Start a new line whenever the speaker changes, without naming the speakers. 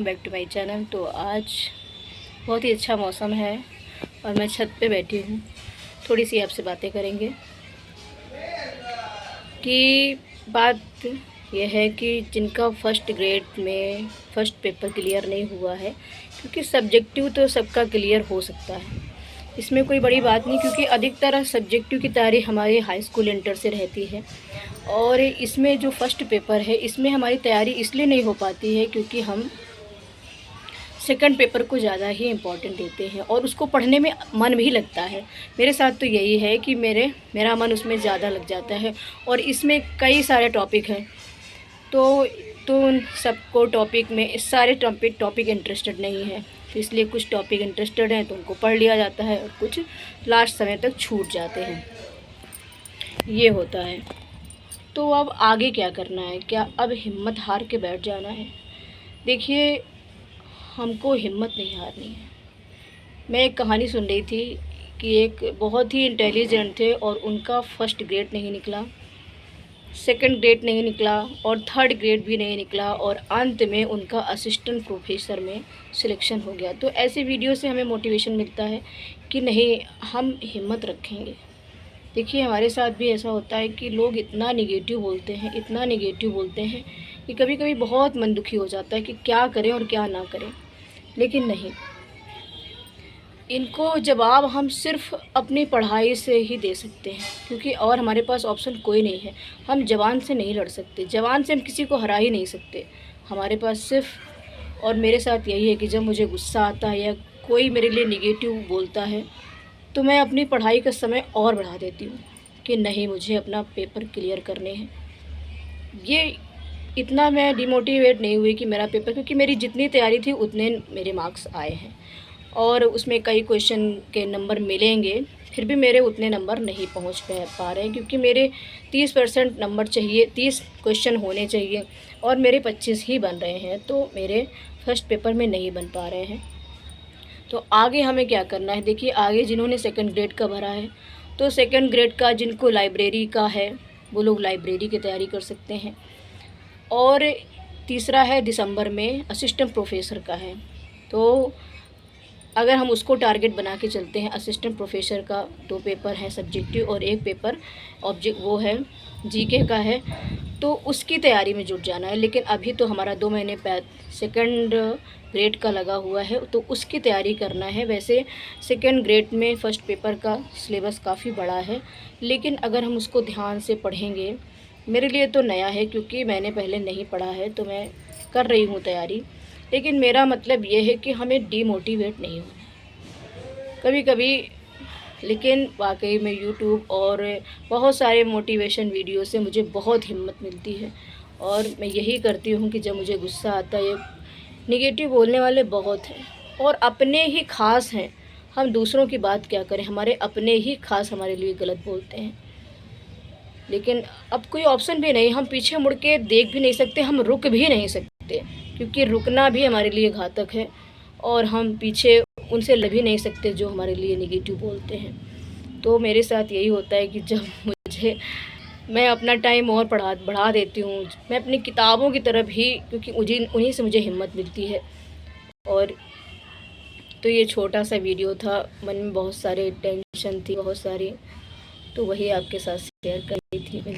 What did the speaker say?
Back to my channel. तो आज बहुत ही अच्छा मौसम है और मैं छत पे बैठी हूँ। थोड़ी सी आपसे बातें करेंगे कि बात यह है कि जिनका फर्स्ट ग्रेड में फर्स्ट पेपर क्लियर नहीं हुआ है, क्योंकि सब्जेक्टिव तो सबका क्लियर हो सकता है, इसमें कोई बड़ी बात नहीं, क्योंकि अधिकतर सब्जेक्टिव की तैयारी हमारे हाई स्कूल इंटर से रहती है। और इसमें जो फर्स्ट पेपर है, इसमें हमारी तैयारी इसलिए नहीं हो पाती है क्योंकि हम सेकंड पेपर को ज़्यादा ही इम्पोर्टेंट देते हैं और उसको पढ़ने में मन भी लगता है। मेरे साथ तो यही है कि मेरा मन उसमें ज़्यादा लग जाता है और इसमें कई सारे टॉपिक हैं। तो उन सबको टॉपिक में इस सारे टॉपिक इंटरेस्टेड नहीं है, तो इसलिए कुछ टॉपिक इंटरेस्टेड हैं तो उनको पढ़ लिया जाता है और कुछ लास्ट समय तक छूट जाते हैं। ये होता है। तो अब आगे क्या करना है? क्या अब हिम्मत हार के बैठ जाना है? देखिए, हमको हिम्मत नहीं हारनी है। मैं एक कहानी सुन रही थी कि एक बहुत ही इंटेलिजेंट थे और उनका फर्स्ट ग्रेड नहीं निकला, सेकंड ग्रेड नहीं निकला और थर्ड ग्रेड भी नहीं निकला और अंत में उनका असिस्टेंट प्रोफेसर में सिलेक्शन हो गया। तो ऐसे वीडियो से हमें मोटिवेशन मिलता है कि नहीं, हम हिम्मत रखेंगे। देखिए, हमारे साथ भी ऐसा होता है कि लोग इतना नेगेटिव बोलते हैं, इतना नेगेटिव बोलते हैं कि कभी कभी बहुत मन दुखी हो जाता है कि क्या करें और क्या ना करें। लेकिन नहीं, इनको जवाब हम सिर्फ अपनी पढ़ाई से ही दे सकते हैं, क्योंकि और हमारे पास ऑप्शन कोई नहीं है। हम ज़बान से नहीं लड़ सकते, ज़बान से हम किसी को हरा ही नहीं सकते। हमारे पास सिर्फ, और मेरे साथ यही है कि जब मुझे गुस्सा आता है या कोई मेरे लिए निगेटिव बोलता है तो मैं अपनी पढ़ाई का समय और बढ़ा देती हूँ कि नहीं, मुझे अपना पेपर क्लियर करने हैं। ये इतना मैं डिमोटिवेट नहीं हुई कि मेरा पेपर, क्योंकि मेरी जितनी तैयारी थी उतने मेरे मार्क्स आए हैं और उसमें कई क्वेश्चन के नंबर मिलेंगे, फिर भी मेरे उतने नंबर नहीं पहुंच पा रहे हैं, क्योंकि मेरे 30% नंबर चाहिए, 30 क्वेश्चन होने चाहिए और मेरे 25 ही बन रहे हैं, तो मेरे फर्स्ट पेपर में नहीं बन पा रहे हैं। तो आगे हमें क्या करना है? देखिए, आगे जिन्होंने सेकंड ग्रेड का भरा है, तो सेकंड ग्रेड का जिनको लाइब्रेरी का है वो लोग लाइब्रेरी की तैयारी कर सकते हैं। और तीसरा है दिसंबर में असिस्टेंट प्रोफेसर का है, तो अगर हम उसको टारगेट बना के चलते हैं, असिस्टेंट प्रोफेसर का 2 पेपर है सब्जेक्टिव और 1 पेपर ऑब्जेक्ट वो है जीके का है, तो उसकी तैयारी में जुट जाना है। लेकिन अभी तो हमारा 2 महीने सेकंड ग्रेड का लगा हुआ है, तो उसकी तैयारी करना है। वैसे सेकंड ग्रेड में फ़र्स्ट पेपर का सिलेबस काफ़ी बड़ा है, लेकिन अगर हम उसको ध्यान से पढ़ेंगे, मेरे लिए तो नया है क्योंकि मैंने पहले नहीं पढ़ा है, तो मैं कर रही हूँ तैयारी। लेकिन मेरा मतलब ये है कि हमें डीमोटिवेट नहीं होना है कभी कभी। लेकिन वाकई में यूट्यूब और बहुत सारे मोटिवेशन वीडियो से मुझे बहुत हिम्मत मिलती है और मैं यही करती हूँ कि जब मुझे गुस्सा आता है, नेगेटिव बोलने वाले बहुत हैं और अपने ही ख़ास हैं। हम दूसरों की बात क्या करें, हमारे अपने ही ख़ास हमारे लिए गलत बोलते हैं। लेकिन अब कोई ऑप्शन भी नहीं, हम पीछे मुड़ के देख भी नहीं सकते, हम रुक भी नहीं सकते, क्योंकि रुकना भी हमारे लिए घातक है और हम पीछे उनसे लड़ भी नहीं सकते जो हमारे लिए नेगेटिव बोलते हैं। तो मेरे साथ यही होता है कि जब मैं अपना टाइम और बढ़ा देती हूँ, मैं अपनी किताबों की तरफ ही, क्योंकि उन्हीं से मुझे हिम्मत मिलती है। और तो ये छोटा सा वीडियो था, मन में बहुत सारे टेंशन थी, बहुत सारी, तो वही आपके साथ शेयर कर रही थी।